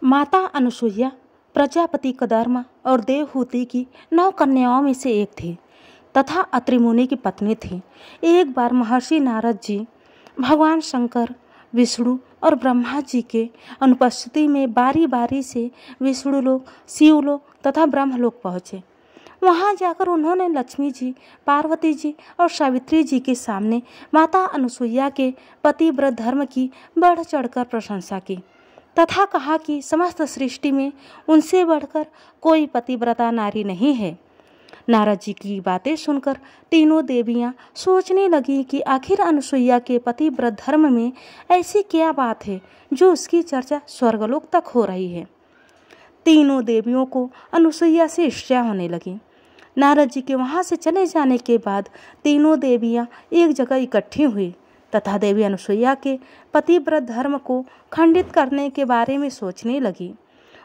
माता अनुसुईया प्रजापति कदर्मा और देवहूति की 9 कन्याओं में से एक थी तथा अत्रि मुनि की पत्नी थी। एक बार महर्षि नारद जी भगवान शंकर, विष्णु और ब्रह्मा जी के अनुपस्थिति में बारी बारी से विष्णु लोक, शिवलोक तथा ब्रह्मलोक पहुँचे। वहां जाकर उन्होंने लक्ष्मी जी, पार्वती जी और सावित्री जी के सामने माता अनुसुईया के पतिव्रत धर्म की बढ़ चढ़कर प्रशंसा की तथा कहा कि समस्त सृष्टि में उनसे बढ़कर कोई पतिव्रता नारी नहीं है। नारद जी की बातें सुनकर तीनों देवियां सोचने लगी कि आखिर अनुसुईया के पतिव्रत धर्म में ऐसी क्या बात है जो उसकी चर्चा स्वर्गलोक तक हो रही है। तीनों देवियों को अनुसुईया से ईर्ष्या होने लगी। नारद जी के वहां से चले जाने के बाद तीनों देवियां एक जगह इकट्ठी हुई तथा देवी अनुसुईया के पतिव्रत धर्म को खंडित करने के बारे में सोचने लगी।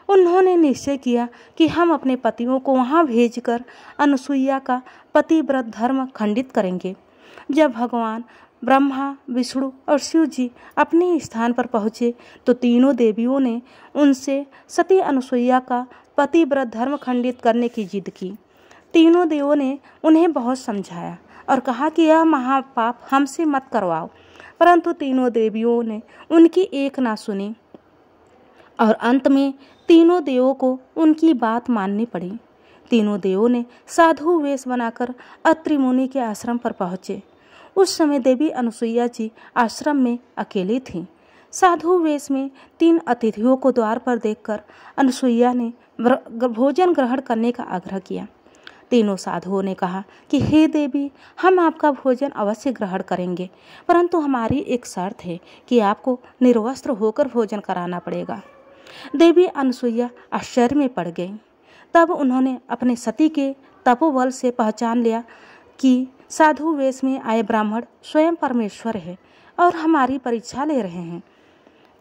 उन्होंने निश्चय किया कि हम अपने पतियों को वहां भेजकर अनुसुईया का पतिव्रत धर्म खंडित करेंगे। जब भगवान ब्रह्मा, विष्णु और शिव जी अपने स्थान पर पहुँचे तो तीनों देवियों ने उनसे सती अनुसुईया का पतिव्रत धर्म खंडित करने की जिद की। तीनों देवों ने उन्हें बहुत समझाया और कहा कि यह महापाप हमसे मत करवाओ, परंतु तीनों देवियों ने उनकी एक ना सुनी और अंत में तीनों देवों को उनकी बात माननी पड़ी। तीनों देवों ने साधु वेश बनाकर अत्रि मुनि के आश्रम पर पहुँचे। उस समय देवी अनुसुईया जी आश्रम में अकेली थीं। साधु वेश में 3 अतिथियों को द्वार पर देखकर अनुसुईया ने भोजन ग्रहण करने का आग्रह किया। तीनों साधुओं ने कहा कि हे देवी, हम आपका भोजन अवश्य ग्रहण करेंगे, परंतु हमारी एक शर्त है कि आपको निर्वस्त्र होकर भोजन कराना पड़ेगा। देवी अनुसुईया आश्चर्य में पड़ गई। तब उन्होंने अपने सती के तपोबल से पहचान लिया कि साधु वेश में आए ब्राह्मण स्वयं परमेश्वर है और हमारी परीक्षा ले रहे हैं।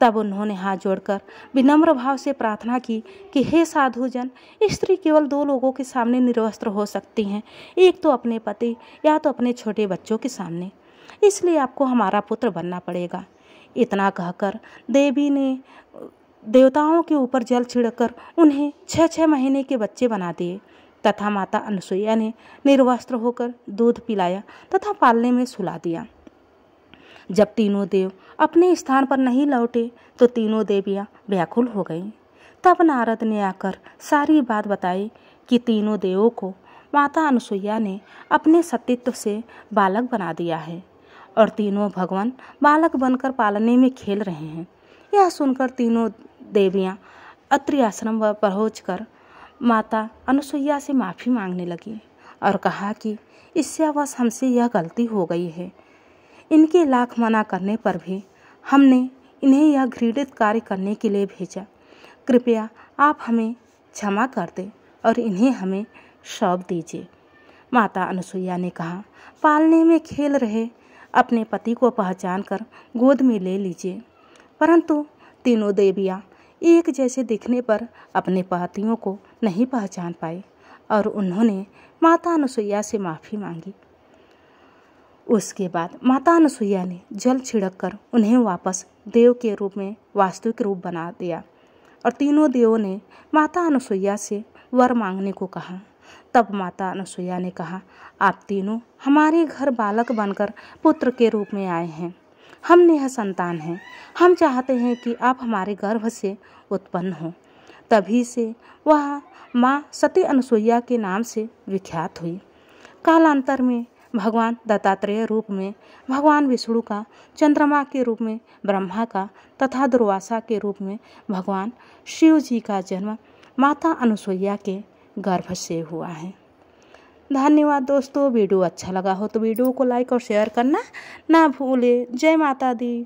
तब उन्होंने हाथ जोड़कर विनम्र भाव से प्रार्थना की कि हे साधुजन, स्त्री केवल 2 लोगों के सामने निर्वस्त्र हो सकती हैं, एक तो अपने पति या तो अपने छोटे बच्चों के सामने, इसलिए आपको हमारा पुत्र बनना पड़ेगा। इतना कहकर देवी ने देवताओं के ऊपर जल छिड़ककर उन्हें 6-6 महीने के बच्चे बना दिए तथा माता अनुसुईया ने निर्वस्त्र होकर दूध पिलाया तथा पालने में सुला दिया। जब तीनों देव अपने स्थान पर नहीं लौटे तो तीनों देवियां व्याकुल हो गईं। तब नारद ने आकर सारी बात बताई कि तीनों देवों को माता अनुसुईया ने अपने सतीत्व से बालक बना दिया है और तीनों भगवान बालक बनकर पालने में खेल रहे हैं। यह सुनकर तीनों देवियां अत्रि आश्रम पर पहुंचकर माता अनुसुईया से माफ़ी मांगने लगी और कहा कि इससे अवश्य हमसे यह गलती हो गई है। इनके लाख मना करने पर भी हमने इन्हें यह घृणित कार्य करने के लिए भेजा। कृपया आप हमें क्षमा कर दें और इन्हें हमें सौंप दीजिए। माता अनुसुईया ने कहा, पालने में खेल रहे अपने पति को पहचान कर गोद में ले लीजिए। परंतु तीनों देवियां एक जैसे दिखने पर अपने पतियों को नहीं पहचान पाई और उन्होंने माता अनुसुईया से माफ़ी मांगी। उसके बाद माता अनुसुईया ने जल छिड़ककर उन्हें वापस देव के रूप में वास्तविक रूप बना दिया और तीनों देवों ने माता अनुसुईया से वर मांगने को कहा। तब माता अनुसुईया ने कहा, आप तीनों हमारे घर बालक बनकर पुत्र के रूप में आए हैं। हम नेह संतान हैं। हम चाहते हैं कि आप हमारे गर्भ से उत्पन्न हों। तभी से वह माँ सती अनुसुईया के नाम से विख्यात हुई। कालांतर में भगवान दत्तात्रेय रूप में भगवान विष्णु का, चंद्रमा के रूप में ब्रह्मा का तथा दुर्वासा के रूप में भगवान शिव जी का जन्म माता अनुसुईया के गर्भ से हुआ है। धन्यवाद दोस्तों। वीडियो अच्छा लगा हो तो वीडियो को लाइक और शेयर करना ना भूलें। जय माता दी।